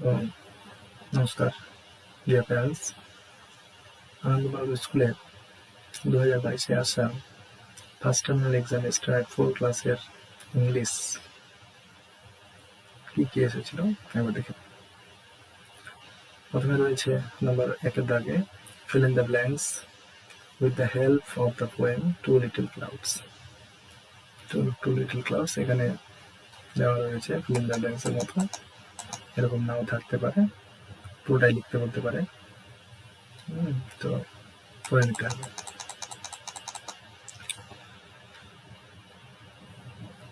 তো নমস্কার deer parents, আনন্দবাগ স্কুলে 2022-এ আসা ফার্স্ট টার্মিনাল এক্সাম স্ট্যান্ডার্ড 4 ক্লাসের ইংলিশ কি এসেছিল একবার দেখে। প্রথমে রয়েছে নম্বর 1-এর দাগে fill in the blanks with the help of the poem Two Little Clouds. Two Little Clouds এখানে দেওয়া রয়েছে fill in the blanks এর মতো, এরকম নাও থাকতে পারে, পুরোটাই লিখতে বলতে পারে। তো পড়ে নিতে হবে।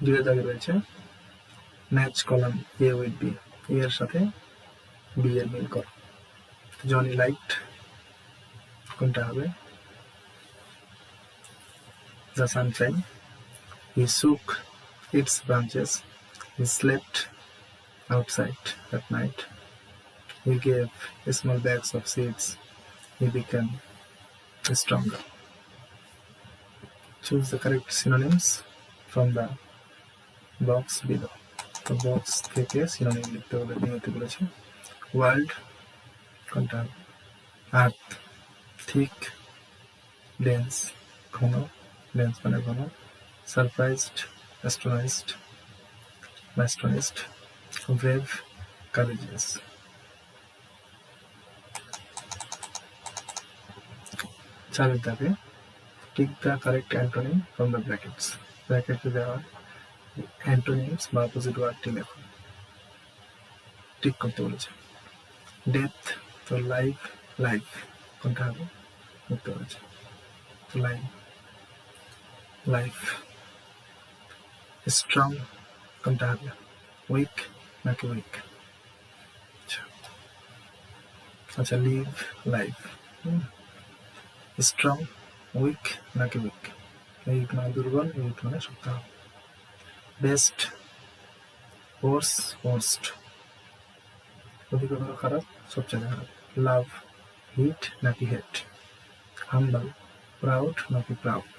2-এর দাগে রয়েছে match column A with B, এর সাথে বি এর মিল করো। জনি লাইকড কোনটা হবে? The Sunshine. He shook its branches, he slept outside at night, he gave small bags of seeds, he became stronger. Choose the correct synonyms from the box below. তো box থেকে synonym লিখতে হবে, নিয়তি বলেছে। World কোনটা? Earth. Thick, dense, ঘন, dense মানে ঘন। Surprised, astonished, astonished. Brave, courageous. চারের দাগে tick the correct antonym from the brackets. ব্র্যাকেটে দেওয়া অ্যান্টোনিমস বা অপোজিট ওয়ার্ডটি লেখো, টিক করতে বলেছে। ডেথ, তো লাইফ, লাইফ কোনটা হবে লিখতে বলেছে। Life, life. স্ট্রং কোনটা হবে? উইক নাকি উইক? আচ্ছা, লিভ, লাইফ। স্ট্রং, উইক নাকি উইক? উইক মানে দুর্বল, উইক মানে শক্ত। Best, worse, worst. অধিকতর খারাপ, সবচেয়ে খারাপ। লাভ, হিট নাকি হেট? হাম্বল, প্রাউড নাকি proud?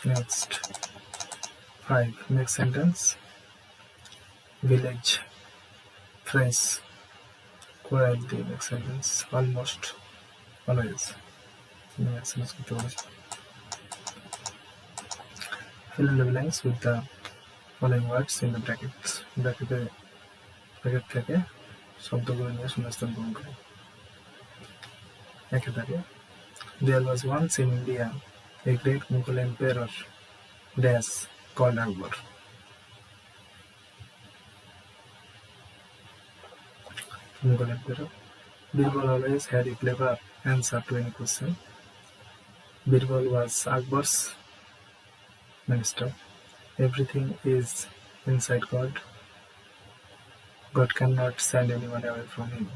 Next 5, make sentence. Village, fresh, quail দিয়ে make sentence. Almost, always make sentence করতে বলেছে। Fill in the blanks with the following words in the brackets. Bracket থেকে শব্দগুলো নিয়ে শূন্যস্থান পূরণ করে। 1-এর দাগে There was once in India a great Mughal emperor dash called Akbar. Mughal emperor. Birbal always had a clever answer to any question. Birbal was Akbar's minister. Everything is inside God. God cannot send anyone away from him.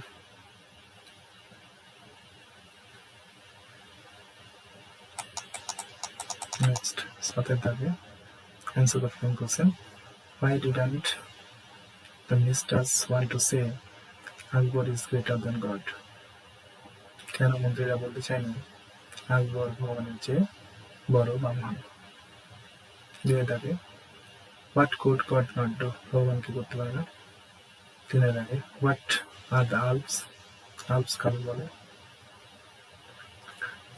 Next, 7-এর দাগে answer the following question. Why didn't the ministers want to say Akbar is greater than God? কেন মন্ত্রীরা বলতে চায়নি আকবর ভগবানের চেয়ে বড় বা মহান? 2-এর দাগে What could God not do? ভগবান কি করতে পারে না? 3-এর দাগে What are the Alps? Alps কাকে বলে?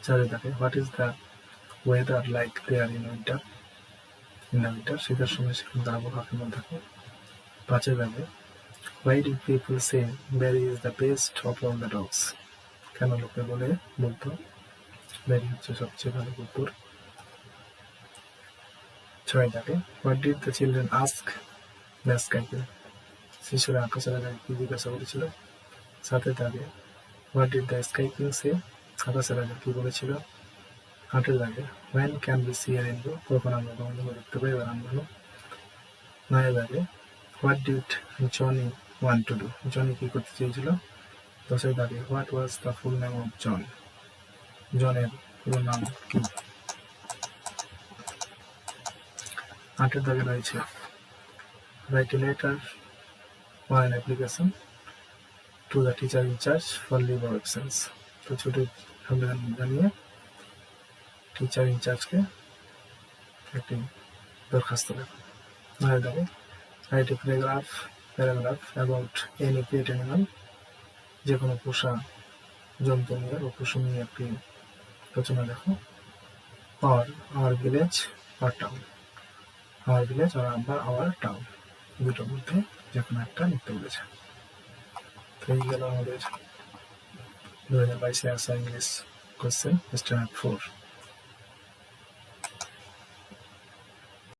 4-এর দাগে What is the weather like there in winter? In the winter, শীতের সময় সেখানকার আবহাওয়া কেমন থাকে? 5-এর দাগে Why do people say Barry is the best of all the dogs? কেন লোকে বলতো ব্যারি হচ্ছে সবচেয়ে ভালো কুকুর? 6-এর দাগে What did the children ask the sky? শিশুরা আকাশের রাজাকে কি জিজ্ঞাসা করেছিল? 7-এর দাগে What did the sky king say? আকাশের রাজা কি বলেছিল? 8-এর দাগে When can we see a rainbow? কখন আমরা রংধনু দেখতে পাই বা রামধনু? 9-এর দাগে What did Johnny want to do? Johnny কি করতে চেয়েছিল? 10-এর দাগে What was the full name of John? জনের পুরো নাম কি? 8-এর দাগে রয়েছে Write a letter or an application to the teacher in charge for leave of absence. তো ছুটির আবেদন জানিয়ে টিচার ইনচার্জকে একটি দরখাস্ত লেখো। 9-এর দাগে Write a paragraph about any pet animal, যে কোনো পোষা জন্তু নিয়ে বা পশু নিয়ে একটি রচনা লেখো। আর আওয়ার ভিলেজ আর টাউন, আওয়ার ভিলেজ আর আওয়ার টাউন, দুটোর মধ্যে যে কোনো একটা লিখতে বলেছে। তো এই গেল আমাদের 2022 আসা ইংলিশ কোশ্চেন স্ট্যান্ডার্ড 4।